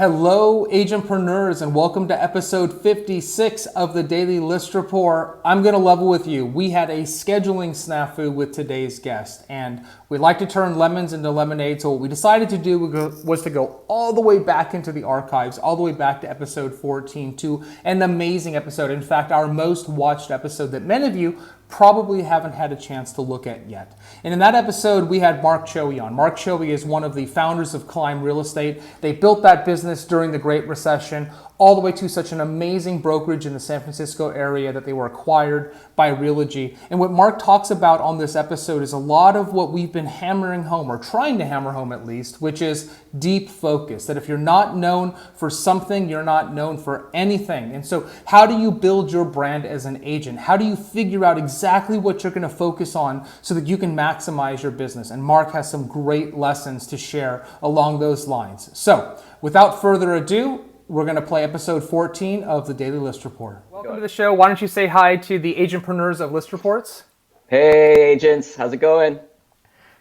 Hello, agentpreneurs, and welcome to episode 56 of the Daily List Report. I'm going to level with you. We had a scheduling snafu with today's guest, and we like to turn lemons into lemonade. So what we decided to do was to go all the way back into the archives, all the way back to episode 14, to an amazing episode. In fact, our most watched episode that many of you probably haven't had a chance to look at yet. And in that episode, we had Mark Choey on. Mark Choey is one of the founders of Climb Real Estate. They built that business during the Great Recession, all the way to such an amazing brokerage in the San Francisco area that they were acquired by Realogy. And what Mark talks about on this episode is a lot of what we've been hammering home, or trying to hammer home at least, which is deep focus. That if you're not known for something, you're not known for anything. And so how do you build your brand as an agent? How do you figure out exactly what you're going to focus on so that you can maximize your business? And Mark has some great lessons to share along those lines. So without further ado, we're going to play episode 14 of the Daily List Report. Welcome to the show. Why don't you say hi to the agentpreneurs of ListReports? Hey, agents. How's it going?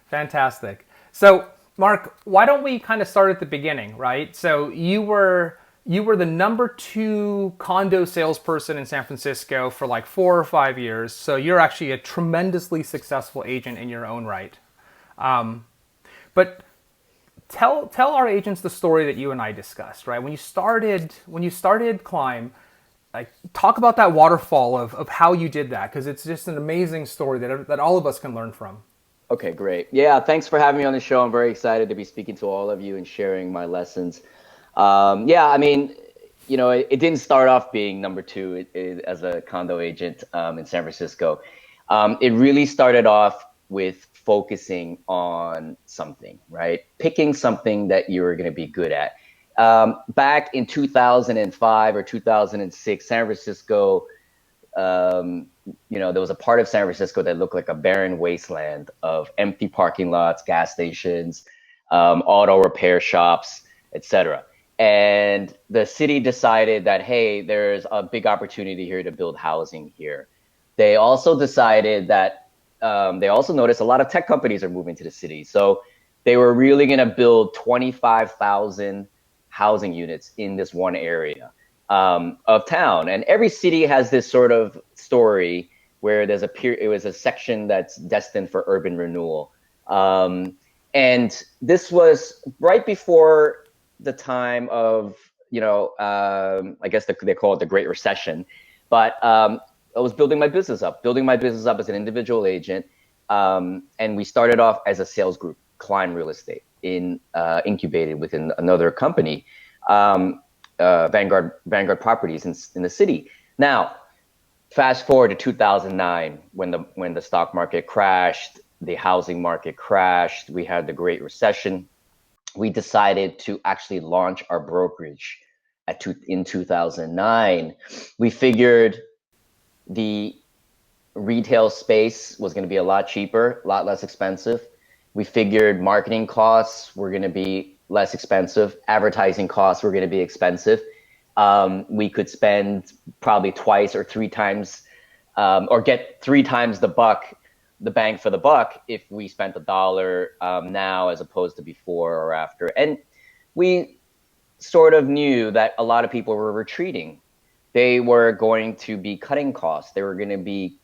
Fantastic. So, Mark, why don't we kind of start at the beginning, right? So you were the number 2 condo salesperson in San Francisco for like 4 or 5 years. So you're actually a tremendously successful agent in your own right. But tell our agents the story that you and I discussed, right? When you started Climb, like, talk about that waterfall of how you did that, because it's just an amazing story that all of us can learn from. Okay, great. Yeah, thanks for having me on the show. I'm very excited to be speaking to all of you and sharing my lessons. It didn't start off being number 2 as a condo agent in San Francisco. It really started off with focusing on something, right? Picking something that you were going to be good at. Back in 2005 or 2006, San Francisco, there was a part of San Francisco that looked like a barren wasteland of empty parking lots, gas stations, auto repair shops, etc. And the city decided that, hey, there's a big opportunity here to build housing here. They also decided that they also noticed a lot of tech companies are moving to the city. So they were really going to build 25,000 housing units in this one area of town. And every city has this sort of story where it was a section that's destined for urban renewal. And this was right before the time of, I guess they call it the Great Recession. But I was building my business up as an individual agent. And we started off as a sales group, Climb Real Estate, incubated within another company, Vanguard Properties in the city. Now, fast forward to 2009, when the stock market crashed, the housing market crashed, we had the Great Recession. We decided to actually launch our brokerage in 2009. We figured the retail space was going to be a lot cheaper, a lot less expensive. We figured marketing costs were going to be less expensive. Advertising costs were going to be expensive. We could spend probably twice or 3 times, or get 3 times the bang for the buck if we spent $1 now as opposed to before or after. And we sort of knew that a lot of people were retreating. They were going to be cutting costs. They were going to be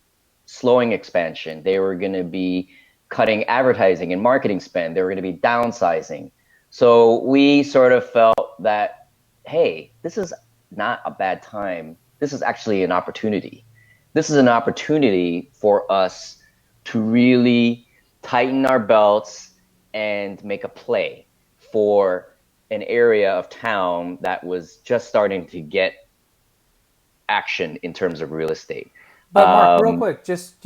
slowing expansion. They were going to be cutting advertising and marketing spend. They were going to be downsizing. So we sort of felt that, hey, this is not a bad time. This is actually an opportunity. This is an opportunity for us to really tighten our belts and make a play for an area of town that was just starting to get action in terms of real estate. But Mark, real quick, just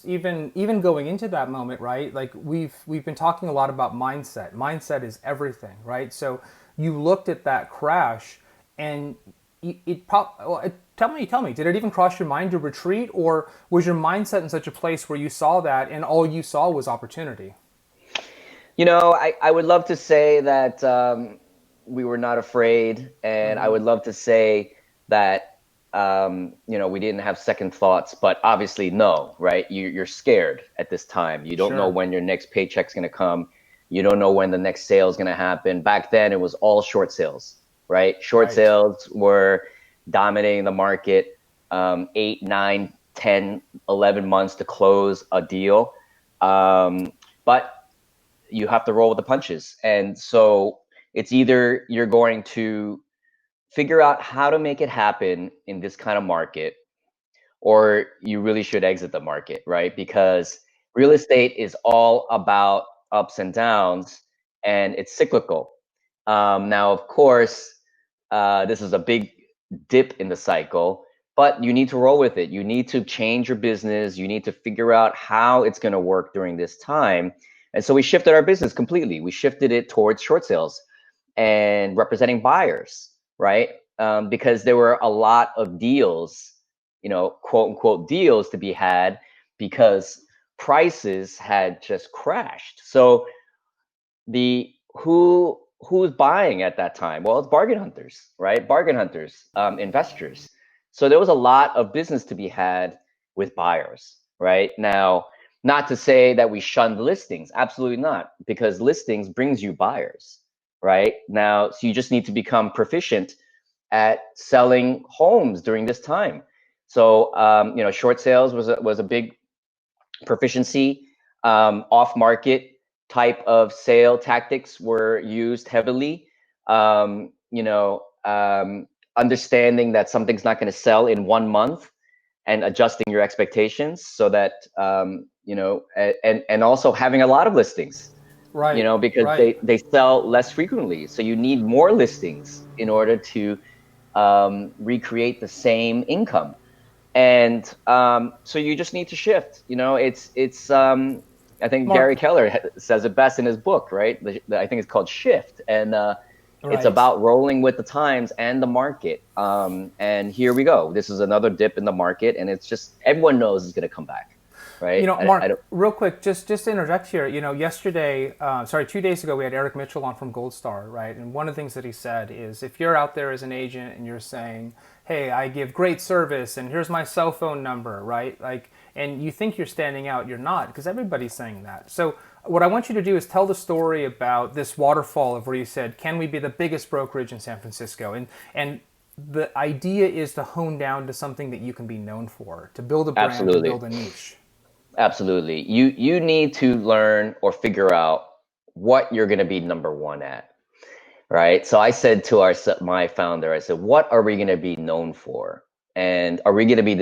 even going into that moment, right? Like we've been talking a lot about mindset. Mindset is everything, right? So you looked at that crash, and tell me, did it even cross your mind to retreat, or was your mindset in such a place where you saw that and all you saw was opportunity? I would love to say that we were not afraid, and I would love to say that we didn't have second thoughts, but obviously no, right? You're scared at this time. You don't know when your next paycheck's going to come. You don't know when the next sale is going to happen. Back then it was all short sales. right? Short Right. sales were dominating the market, 8, 9, 10, 11 months to close a deal. But you have to roll with the punches. And so it's either you're going to figure out how to make it happen in this kind of market, or you really should exit the market, right? Because real estate is all about ups and downs, and it's cyclical. Now, of course, this is a big dip in the cycle, but you need to roll with it. You need to change your business. You need to figure out how it's going to work during this time. And so we shifted our business completely. We shifted it towards short sales and representing buyers, right? Because there were a lot of deals, quote unquote deals to be had, because prices had just crashed. So the who's buying at that time? Well, it's bargain hunters, right? Bargain hunters, investors. So there was a lot of business to be had with buyers, right? Now, not to say that we shunned listings, absolutely not, because listings brings you buyers, right? Now, so you just need to become proficient at selling homes during this time. So, short sales was a big proficiency. Off market type of sale tactics were used heavily. Um, you know, um, Understanding that something's not going to sell in 1 month and adjusting your expectations so that and also having a lot of listings, Right. because Right. they sell less frequently, so you need more listings in order to recreate the same income. And so you just need to shift. It's I think Gary Mark. Keller says it best in his book, right? I think it's called Shift, and it's Right. about rolling with the times and the market. And here we go. This is another dip in the market, and it's just everyone knows it's going to come back, right? I Mark, don't. real quick, just to interject here. Yesterday, 2 days ago, we had Eric Mitchell on from Gold Star, right? And one of the things that he said is, if you're out there as an agent and you're saying, "Hey, I give great service, and here's my cell phone number," right? Like, and you think you're standing out, you're not, because everybody's saying that. So, what I want you to do is tell the story about this waterfall of where you said, "Can we be the biggest brokerage in San Francisco?" And the idea is to hone down to something that you can be known for, to build a brand, to Absolutely. build a niche. Absolutely. You need to learn or figure out what you're going to be number one at, right? So I said to my founder, I said, what are we going to be known for? And are we going to be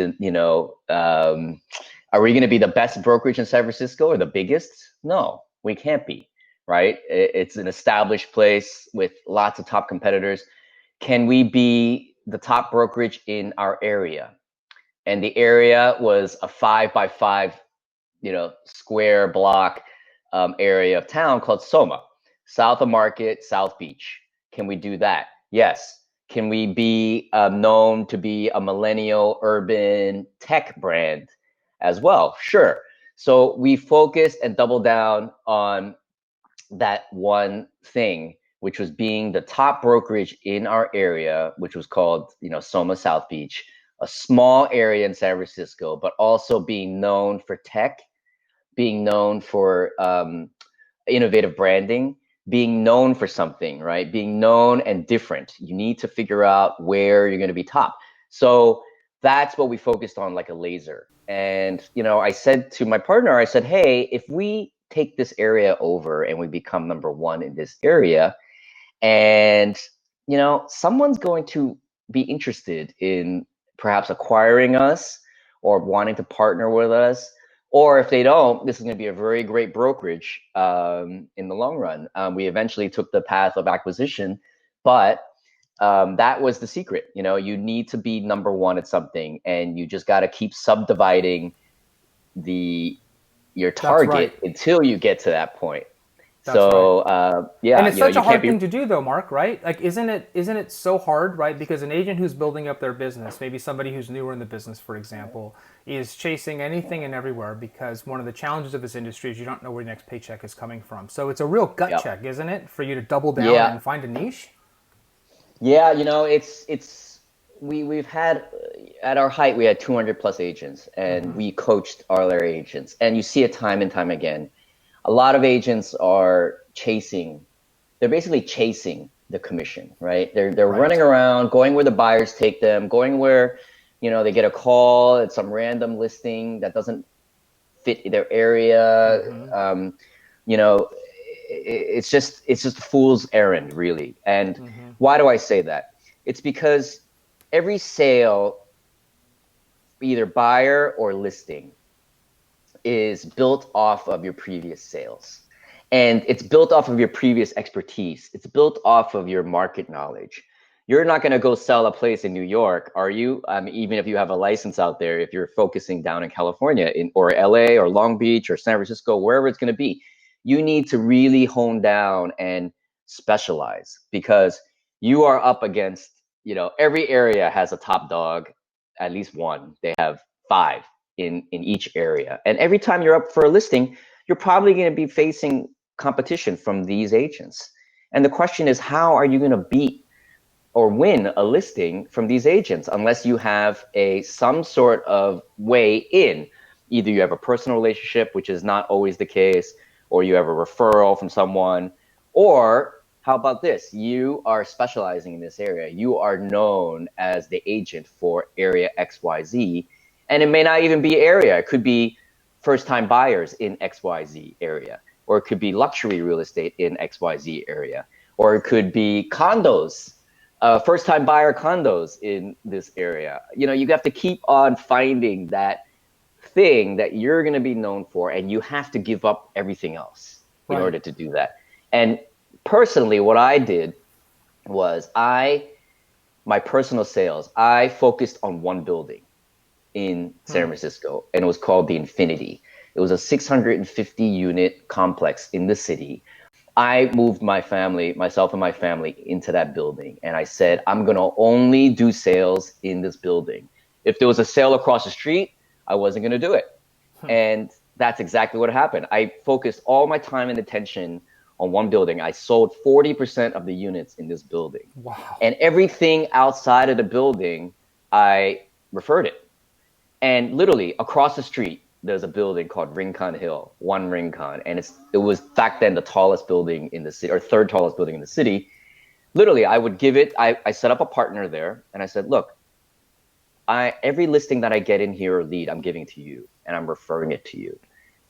are we going to be the best brokerage in San Francisco or the biggest? No, we can't be, right? It's an established place with lots of top competitors. Can we be the top brokerage in our area? And the area was a 5 by 5 square block area of town called Soma, south of Market, South Beach. Can we do that? Yes. Can we be known to be a millennial urban tech brand as well? Sure. So we focused and doubled down on that one thing, which was being the top brokerage in our area, which was called, Soma South Beach, a small area in San Francisco, but also being known for tech, being known for innovative branding, being known for something, right? Being known and different. You need to figure out where you're going to be top. So that's what we focused on like a laser. And, I said to my partner, I said, hey, if we take this area over and we become number one in this area, and, someone's going to be interested in perhaps acquiring us or wanting to partner with us. Or if they don't, this is going to be a very great brokerage in the long run. We eventually took the path of acquisition, but that was the secret. You need to be number one at something, and you just got to keep subdividing the your That's right. target until you get to that point. That's right. So And yeah, it's such a you can't hard be. thing to do though, Mark, right? Like isn't it so hard, right? Because an agent who's building up their business, maybe somebody who's newer in the business, for example, is chasing anything and everywhere because one of the challenges of this industry is you don't know where your next paycheck is coming from. So it's a real gut Yep. check, isn't it, for you to double down Yeah. and find a niche? Yeah, it's we've had at our height we had 200 plus agents, and we coached all our agents, and you see it time and time again. A lot of agents are chasing. They're basically chasing the commission, right? They're Right. running around, going where the buyers take them, going where, they get a call at some random listing that doesn't fit their area. Mm-hmm. You know, it's just a fool's errand, really. And Mm-hmm. why do I say that? It's because every sale, either buyer or listing, is built off of your previous sales. And it's built off of your previous expertise. It's built off of your market knowledge. You're not going to go sell a place in New York, are you? Even if you have a license out there, if you're focusing down in California or LA or Long Beach or San Francisco, wherever it's going to be, you need to really hone down and specialize, because you are up against, every area has a top dog, at least one. They have five in each area. And every time you're up for a listing, you're probably going to be facing competition from these agents. And the question is, how are you going to beat or win a listing from these agents unless you have some sort of way in? Either you have a personal relationship, which is not always the case, or you have a referral from someone, or how about this? You are specializing in this area. You are known as the agent for area XYZ, and it may not even be area. It could be first-time buyers in XYZ area, or it could be luxury real estate in XYZ area, or it could be condos, first-time buyer condos in this area. You have to keep on finding that thing that you're going to be known for, and you have to give up everything else in Right. order to do that. And personally, what I did was my personal sales, I focused on one building in San Hmm. Francisco, and it was called the Infinity. It was a 650 unit complex in the city. I moved myself and my family into that building. And I said, I'm going to only do sales in this building. If there was a sale across the street, I wasn't going to do it. And that's exactly what happened. I focused all my time and attention on one building. I sold 40% of the units in this building. Wow. And everything outside of the building, I referred it. And literally across the street, there's a building called Rincon Hill, One Rincon, and it was back then the tallest building in the city, or third tallest building in the city. Literally, I would give it. I set up a partner there, and I said, look, every listing that I get in here or lead, I'm giving to you, and I'm referring it to you.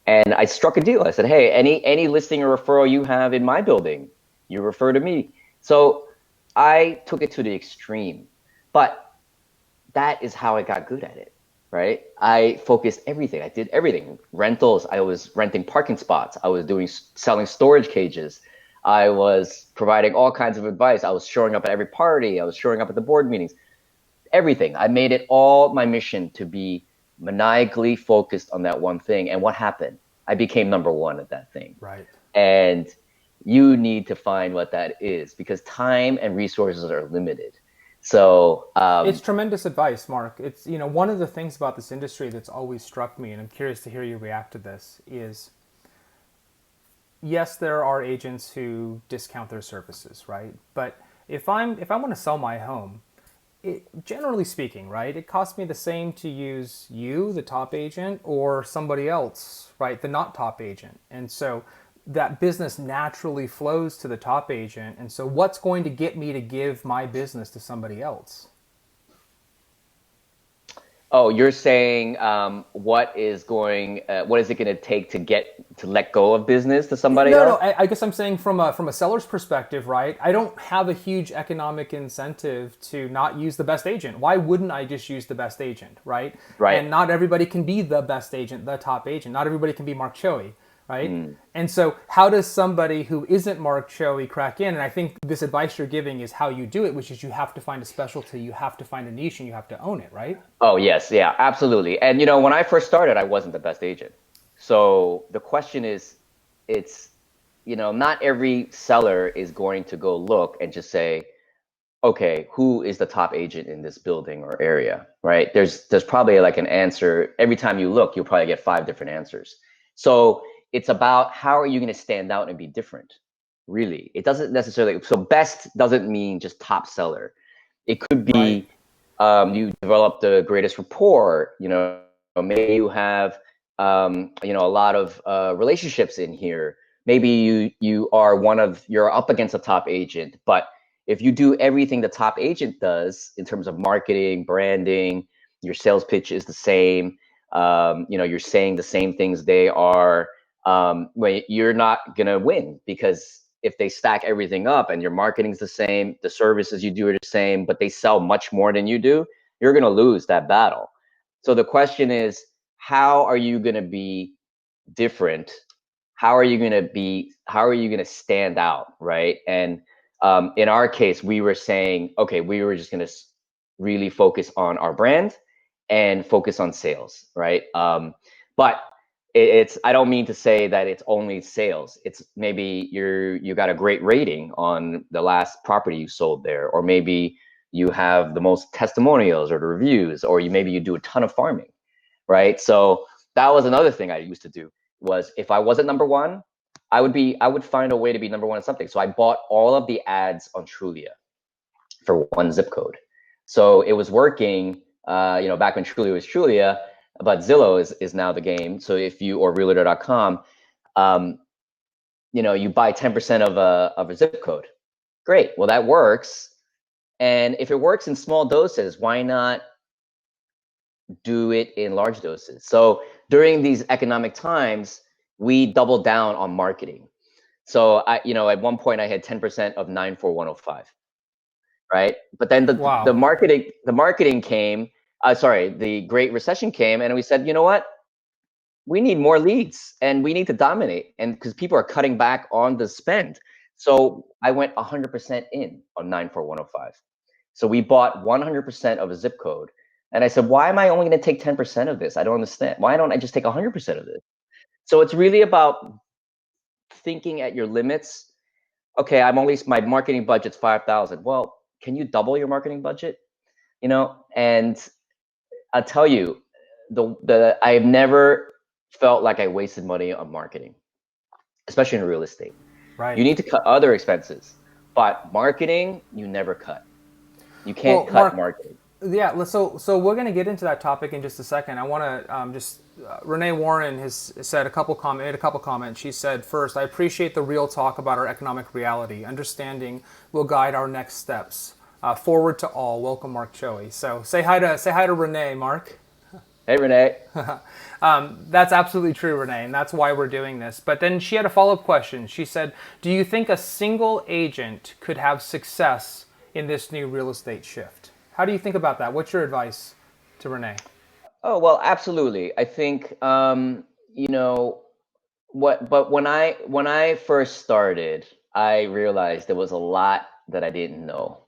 And I struck a deal. I said, hey, any listing or referral you have in my building, you refer to me. So I took it to the extreme, but that is how I got good at it, right? I focused everything. I did everything. Rentals. I was renting parking spots. I was selling storage cages. I was providing all kinds of advice. I was showing up at every party. I was showing up at the board meetings. Everything. I made it all my mission to be maniacally focused on that one thing. And what happened? I became number one at that thing. Right. And you need to find what that is, because time and resources are limited. So It's tremendous advice, Mark. It's, one of the things about this industry that's always struck me, and I'm curious to hear you react to this, is yes, there are agents who discount their services, right? But if I want to sell my home, generally speaking, right, it costs me the same to use you, the top agent, or somebody else, right, the not top agent. And so that business naturally flows to the top agent. And so what's going to get me to give my business to somebody else? Oh, you're saying what is it going to take to let go of business to somebody No, no. else? I guess I'm saying from a seller's perspective, right? I don't have a huge economic incentive to not use the best agent. Why wouldn't I just use the best agent, right? Right. And not everybody can be the best agent, the top agent. Not everybody can be Mark Choey, right? Mm. And so, how does somebody who isn't Mark Choey crack in? And I think this advice you're giving is how you do it, which is you have to find a specialty, you have to find a niche, and you have to own it, right? Oh, yes. Yeah, absolutely. And, when I first started, I wasn't the best agent. So the question is, it's, not every seller is going to go look and just say, okay, who is the top agent in this building or area, right? There's probably like an answer. Every time you look, you'll probably get 5 different answers. So it's about how are you going to stand out and be different, really. It doesn't necessarily, so best doesn't mean just top seller. It could Right. be you develop the greatest rapport, maybe you have, a lot of relationships in here. Maybe you're up against a top agent, but If you do everything the top agent does in terms of marketing, branding, your sales pitch is the same, you're saying the same things they are, well, you're not going to win, because if they stack everything up and your marketing's the same, the services you do are the same, but they sell much more than you do, you're going to lose that battle. So the question is, how are you going to be different? How are you going to stand out, right? And in our case, we were saying, okay, we were just going to really focus on our brand and focus on sales, right? But it's, I don't mean to say that it's only sales. It's maybe you got a great rating on the last property you sold there, or maybe you have the most testimonials or the reviews, or maybe you do a ton of farming, right? So that was another thing I used to do, was if I wasn't number one, I would find a way to be number one in something. So I bought all of the ads on Trulia for one zip code. So it was working, back when Trulia was Trulia, but Zillow is now the game. So if you, or realtor.com, you buy 10% of a zip code. Great. Well, that works. And if it works in small doses, why not do it in large doses? So during these economic times, we doubled down on marketing. So at one point I had 10% of 94105, right? But then the marketing came. The Great Recession came, and we said, you know what? We need more leads, and we need to dominate, and because people are cutting back on the spend. So I went 100% in on 94105. So we bought 100% of a zip code. And I said, why am I only going to take 10% of this? I don't understand. Why don't I just take 100% of this? So it's really about thinking at your limits. Okay, my marketing budget's 5,000. Well, can you double your marketing budget? And I'll tell you, I've never felt like I wasted money on marketing, especially in real estate. Right. You need to cut other expenses, but marketing, you never cut. You can't cut marketing. Yeah, so we're going to get into that topic in just a second. I want to Renee Warren has said made a couple comments. She said, first, I appreciate the real talk about our economic reality. Understanding will guide our next steps. Forward to all. Welcome, Mark Choey. So say hi to Renee, Mark. Hey, Renee. That's absolutely true, Renee, and that's why we're doing this. But then she had a follow-up question. She said, do you think a single agent could have success in this new real estate shift? How do you think about that? What's your advice to Renee? Oh, well, absolutely. I think, but when I first started, I realized there was a lot that I didn't know.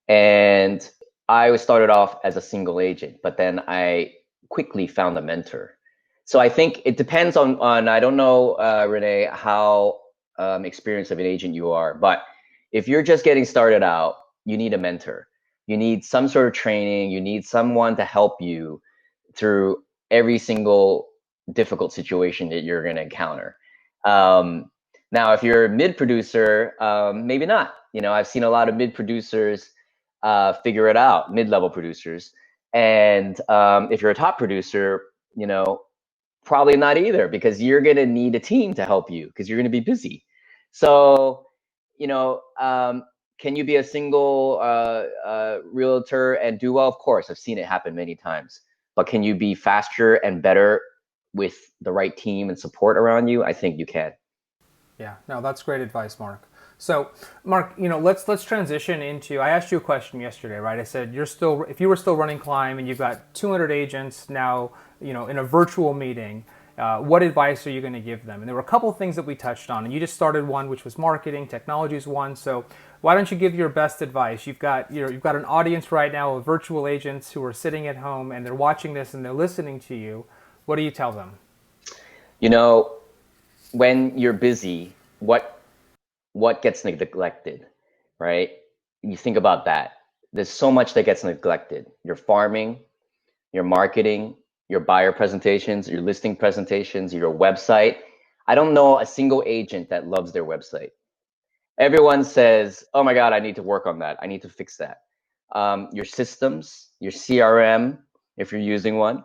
And I started off as a single agent, but then I quickly found a mentor. So I think it depends on I don't know, Renee, how experienced of an agent you are, but if you're just getting started out, you need a mentor. You need some sort of training. You need someone to help you through every single difficult situation that you're going to encounter. Now, if you're a mid producer, maybe not. I've seen a lot of mid producers figure it out, mid-level producers. And if you're a top producer, probably not either, because you're going to need a team to help you, because you're going to be busy. So, can you be a single realtor and do well? Of course, I've seen it happen many times. But can you be faster and better with the right team and support around you? I think you can. Yeah, no, that's great advice, Mark. So, Mark, let's transition into. I asked you a question yesterday, right? I said if you were still running Climb and you've got 200 agents now, in a virtual meeting, what advice are you going to give them? And there were a couple of things that we touched on, and you just started one, which was marketing. Technology is one. So, why don't you give your best advice? You've got an audience right now of virtual agents who are sitting at home and they're watching this and they're listening to you. What do you tell them? When you're busy, what gets neglected, right? You think about that. There's so much that gets neglected. Your farming, your marketing, your buyer presentations, your listing presentations, your website. I don't know a single agent that loves their website. Everyone says, oh my God, I need to work on that. I need to fix that. Your systems, your CRM, if you're using one,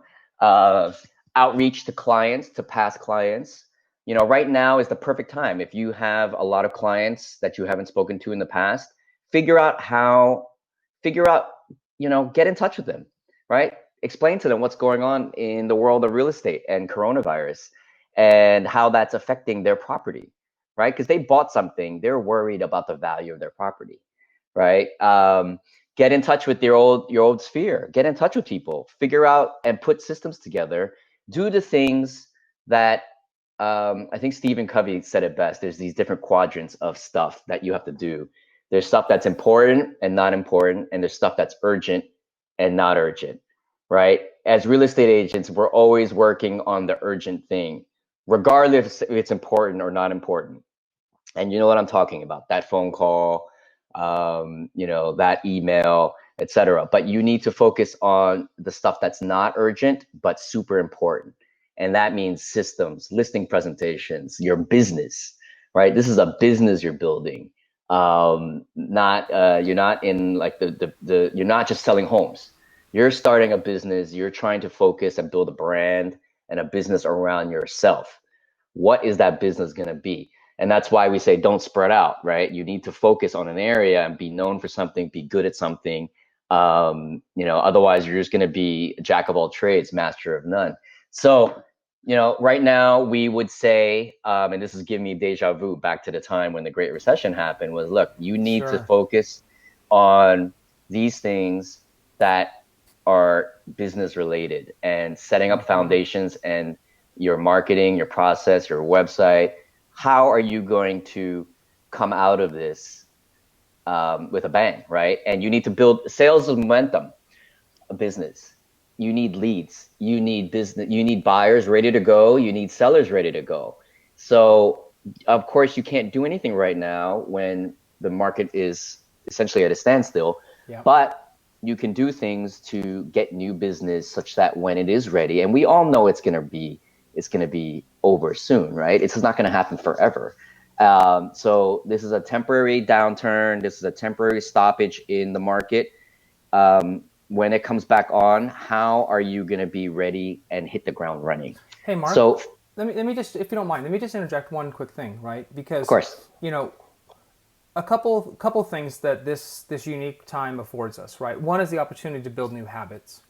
outreach to clients, to past clients. Right now is the perfect time. If you have a lot of clients that you haven't spoken to in the past, figure out how, figure out, get in touch with them, right? Explain to them what's going on in the world of real estate and coronavirus and how that's affecting their property, right? Because they bought something, they're worried about the value of their property, right? Get in touch with your old sphere. Get in touch with people. Figure out and put systems together. Do the things that I think Stephen Covey said it best. There's these different quadrants of stuff that you have to do. There's stuff that's important and not important, and there's stuff that's urgent and not urgent, right? As real estate agents, we're always working on the urgent thing, regardless if it's important or not important. And you know what I'm talking about, that phone call, that email, etc. But you need to focus on the stuff that's not urgent but super important, and that means systems, listing presentations, your business, right? This is a business you're building. Not You're not in like the you're not just selling homes. You're starting a business. You're trying to focus and build a brand and a business around yourself. What is that business going to be? And that's why we say don't spread out, right? You need to focus on an area and be known for something, be good at something. Otherwise you're just going to be a jack of all trades, master of none. So, right now we would say, and this is giving me deja vu back to the time when the Great Recession happened, was look, you need to Sure. focus on these things that are business related and setting up foundations and your marketing, your process, your website. How are you going to come out of this with a bang, right? And you need to build sales momentum, a business. You need leads. You need business. You need buyers ready to go. You need sellers ready to go. So, of course, you can't do anything right now when the market is essentially at a standstill. Yeah. But you can do things to get new business such that when it is ready, and we all know it's going to be over soon, right? It's not going to happen forever. So this is a temporary downturn. This is a temporary stoppage in the market. When it comes back on, how are you going to be ready and hit the ground running? Hey, Mark, So, let me just, if you don't mind, let me just interject one quick thing, right? of Because, course, you know, a couple things that this unique time affords us, right? One is the opportunity to build new habits,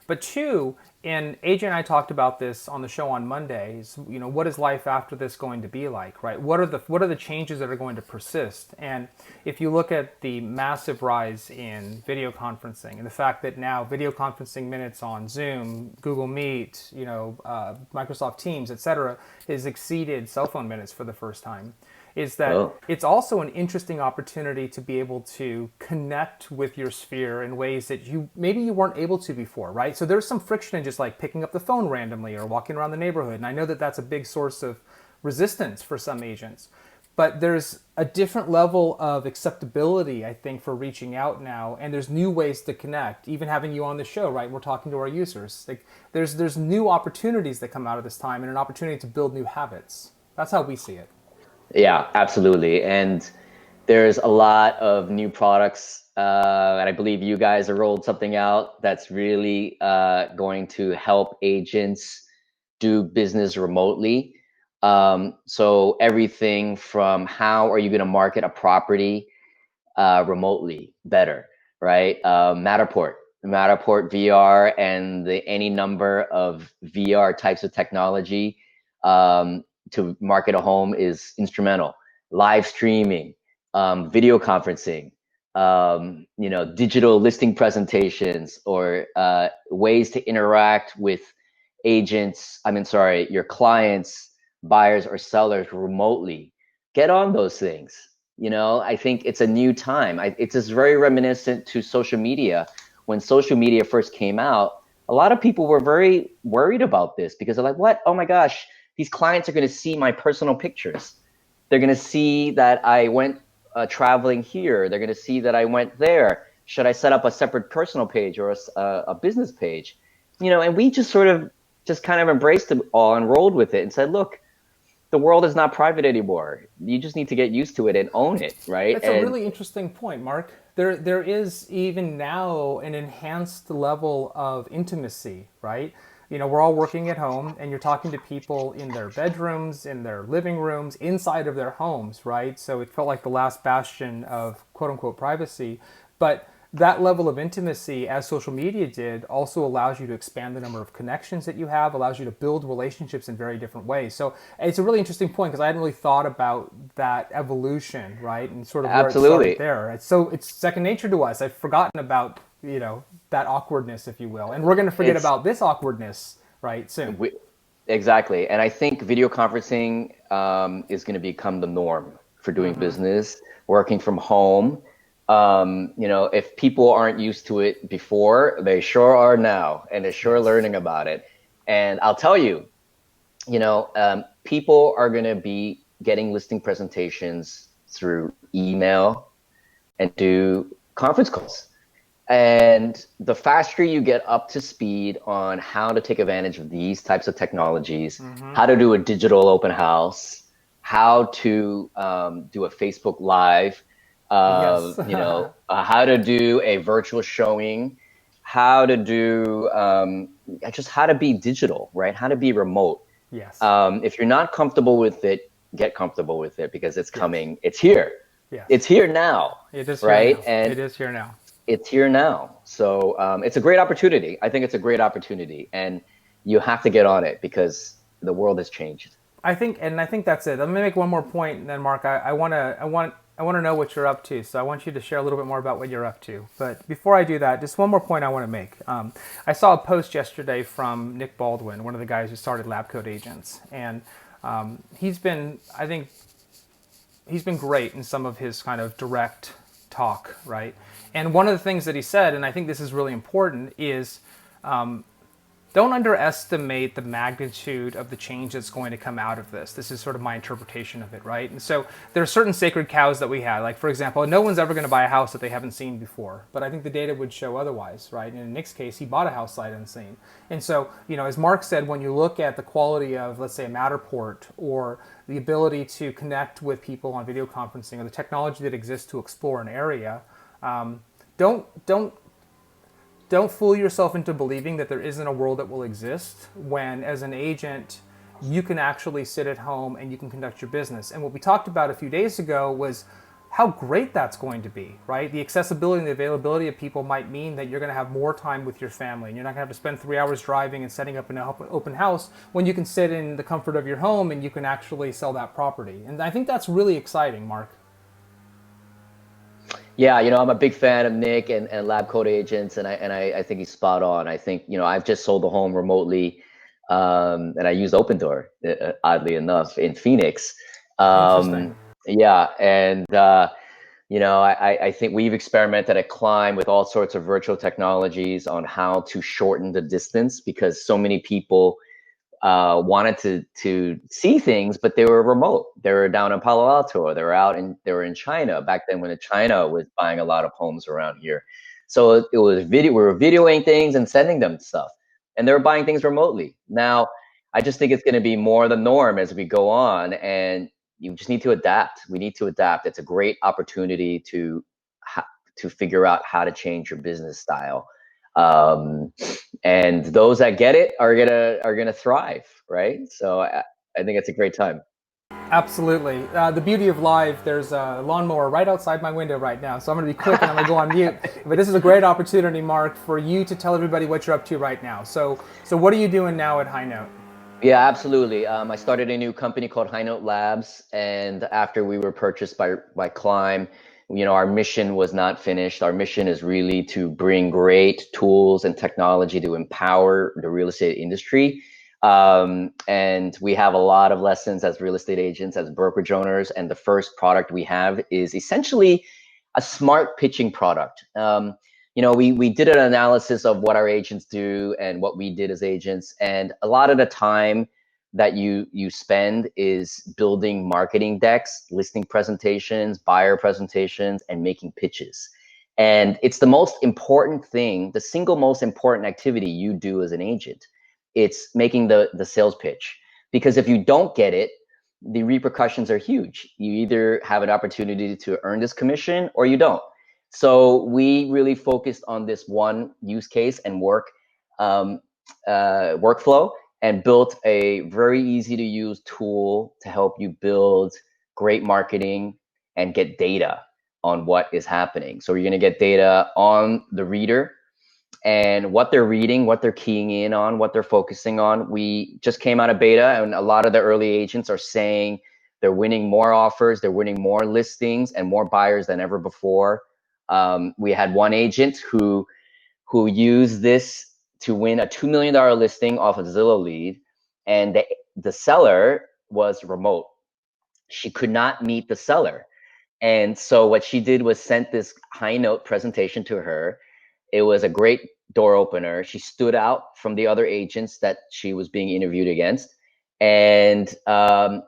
but two, and AJ and I talked about this on the show on Mondays. What is life after this going to be like, right? What are the changes that are going to persist? And if you look at the massive rise in video conferencing and the fact that now video conferencing minutes on Zoom, Google Meet, Microsoft Teams, etc., has exceeded cell phone minutes for the first time, is that oh, it's also an interesting opportunity to be able to connect with your sphere in ways that maybe you weren't able to before, right? So there's some friction in just like picking up the phone randomly or walking around the neighborhood. And I know that that's a big source of resistance for some agents. But there's a different level of acceptability, I think, for reaching out now, and there's new ways to connect. Even having you on the show, right? We're talking to our users. Like there's new opportunities that come out of this time, and an opportunity to build new habits. That's how we see it. yeah, absolutely. And there's a lot of new products, and I believe you guys have rolled something out that's really going to help agents do business remotely. So everything from how are you going to market a property remotely better, right? Matterport VR, and any number of VR types of technology to market a home is instrumental. Live streaming, video conferencing, digital listing presentations, or ways to interact with agents. I mean, sorry, your clients, buyers or sellers remotely. Get on those things. I think it's a new time. It's just very reminiscent to social media. When social media first came out, a lot of people were very worried about this because they're like, what? Oh my gosh, these clients are going to see my personal pictures. They're going to see that I went traveling here. They're going to see that I went there. Should I set up a separate personal page or a business page? And we just sort of just kind of embraced it all and rolled with it and said, look, the world is not private anymore. You just need to get used to it and own it, right? That's a And really interesting point, Mark. There is even now an enhanced level of intimacy, right? we're all working at home, and you're talking to people in their bedrooms, in their living rooms, inside of their homes, right? So it felt like the last bastion of quote unquote privacy. But that level of intimacy, as social media did, also allows you to expand the number of connections that you have, allows you to build relationships in very different ways. So it's a really interesting point because I hadn't really thought about that evolution, right? And sort of where it started Absolutely. there. It's second nature to us. I've forgotten about, that awkwardness, if you will. And we're going to forget It's about this awkwardness, right, soon. we, exactly. And I think video conferencing is going to become the norm for doing business, working from home. If people aren't used to it before, they sure are now, and they're sure Yes. learning about it. And I'll tell you, people are going to be getting listing presentations through email and do conference calls. And the faster you get up to speed on how to take advantage of these types of technologies, Mm-hmm. how to do a digital open house, how to do a Facebook Live, Yes. how to do a virtual showing, how to do just how to be digital, right? How to be remote. Yes. If you're not comfortable with it, get comfortable with it because it's Yes. coming. It's here. Yes. It's here now, It is here right? now. And It is here now. it's here now. So it's a great opportunity. I think it's a great opportunity, and you have to get on it because the world has changed. I think that's it. Let me make one more point, and then Mark, I want to know what you're up to. So I want you to share a little bit more about what you're up to. But before I do that, just one more point I want to make. I saw a post yesterday from Nick Baldwin, one of the guys who started Lab Coat Agents, and I think, he's been great in some of his kind of direct talk, right? And one of the things that he said, and I think this is really important, is don't underestimate the magnitude of the change that's going to come out of this. This is sort of my interpretation of it, right? And so there are certain sacred cows that we have. Like, for example, no one's ever going to buy a house that they haven't seen before. But I think the data would show otherwise, right? And in Nick's case, he bought a house sight unseen. And so, as Mark said, when you look at the quality of, let's say, a Matterport, or the ability to connect with people on video conferencing, or the technology that exists to explore an area, don't don't don't fool yourself into believing that there isn't a world that will exist when, as an agent, you can actually sit at home and you can conduct your business. And what we talked about a few days ago was how great that's going to be, right? The accessibility and the availability of people might mean that you're going to have more time with your family, and you're not going to have to spend 3 hours driving and setting up an open house when you can sit in the comfort of your home and you can actually sell that property. And I think that's really exciting, Mark. Yeah, I'm a big fan of Nick and Lab Coat Agents, and I think he's spot on. I think I've just sold a home remotely, and I used Open Door, oddly enough, in Phoenix. Interesting. Yeah, and I think we've experimented at Climb with all sorts of virtual technologies on how to shorten the distance because so many people wanted to see things, but they were remote. They were down in Palo Alto, or they were in China back then when China was buying a lot of homes around here. So it was video. We were videoing things and sending them stuff, and they were buying things remotely. Now, I just think it's going to be more the norm as we go on, and you just need to adapt. We need to adapt. It's a great opportunity to figure out how to change your business style. Um, and those that get it are gonna thrive, right? So I think it's a great time. Absolutely. The beauty of live, there's a lawnmower right outside my window right now. So I'm going to be quick and I'm going to go on mute. But this is a great opportunity, Mark, for you to tell everybody what you're up to right now. So what are you doing now at HighNote? Yeah, absolutely. I started a new company called HighNote Labs, and after we were purchased by Climb, our mission was not finished. Our mission is really to bring great tools and technology to empower the real estate industry. And we have a lot of lessons as real estate agents, as brokerage owners, and the first product we have is essentially a smart pitching product. We did an analysis of what our agents do and what we did as agents, and a lot of the time that you spend is building marketing decks, listing presentations, buyer presentations, and making pitches. And it's the most important thing, the single most important activity you do as an agent. It's making the sales pitch, because if you don't get it, the repercussions are huge. You either have an opportunity to earn this commission or you don't. So we really focused on this one use case and work workflow and built a very easy to use tool to help you build great marketing and get data on what is happening. So you're going to get data on the reader and what they're reading, what they're keying in on, what they're focusing on. We just came out of beta, and a lot of the early agents are saying they're winning more offers, they're winning more listings and more buyers than ever before. We had one agent who used this to win a $2 million listing off a Zillow lead, and the seller was remote. She could not meet the seller. And so what she did was sent this HighNote presentation to her. It was a great door opener. She stood out from the other agents that she was being interviewed against, and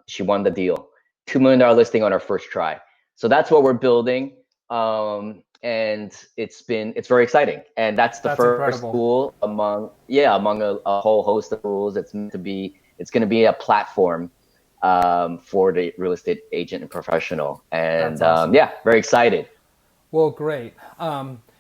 she won the deal. $2 million listing on her first try. So that's what we're building. And it's very exciting. And that's the first incredible. tool among a whole host of tools. It's going to be a platform for the real estate agent and professional. And That's awesome. very excited. Well, great.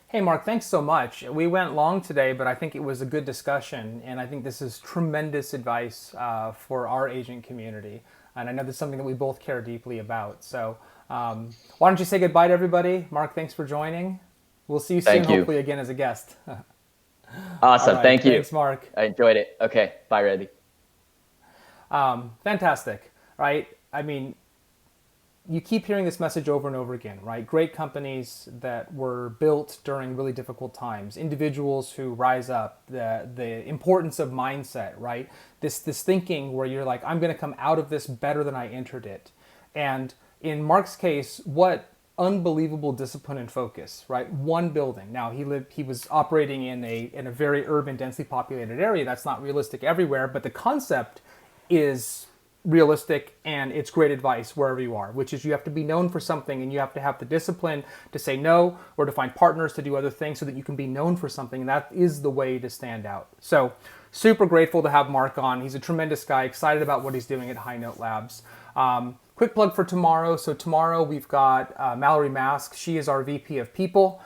Hey, Mark, thanks so much. We went long today, but I think it was a good discussion. And I think this is tremendous advice for our agent community. And I know this is something that we both care deeply about. So why don't you say goodbye to everybody? Mark, thanks for joining. We'll see you soon, hopefully again as a guest. Awesome. Right, thank you. Thanks, Mark. I enjoyed it. Okay. Bye, Reddy. Fantastic, right? I mean, you keep hearing this message over and over again, right? Great companies that were built during really difficult times, individuals who rise up, the importance of mindset, right? This thinking where you're like, I'm going to come out of this better than I entered it. And in Mark's case, what unbelievable discipline and focus, right? One building. Now he was operating in a very urban, densely populated area. That's not realistic everywhere, but the concept is realistic, and it's great advice wherever you are, which is you have to be known for something, and you have to have the discipline to say no or to find partners to do other things so that you can be known for something. And that is the way to stand out. So super grateful to have Mark on. He's a tremendous guy, excited about what he's doing at HighNote Labs. Quick plug for tomorrow. So tomorrow we've got Mallory Mask. She is our VP of People.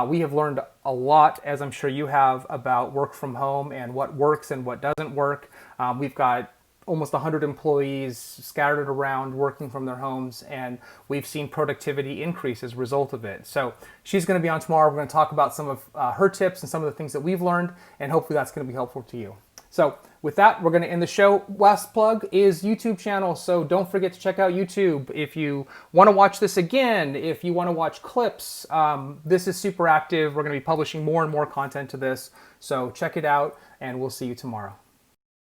We have learned a lot, as I'm sure you have, about work from home and what works and what doesn't work. We've got almost 100 employees scattered around working from their homes, and we've seen productivity increase as a result of it. So she's going to be on tomorrow. We're going to talk about some of her tips and some of the things that we've learned, and hopefully that's going to be helpful to you. So with that, we're going to end the show. Last plug is YouTube channel, so don't forget to check out YouTube. If you want to watch this again, if you want to watch clips, this is super active. We're going to be publishing more and more content to this, so check it out, and we'll see you tomorrow.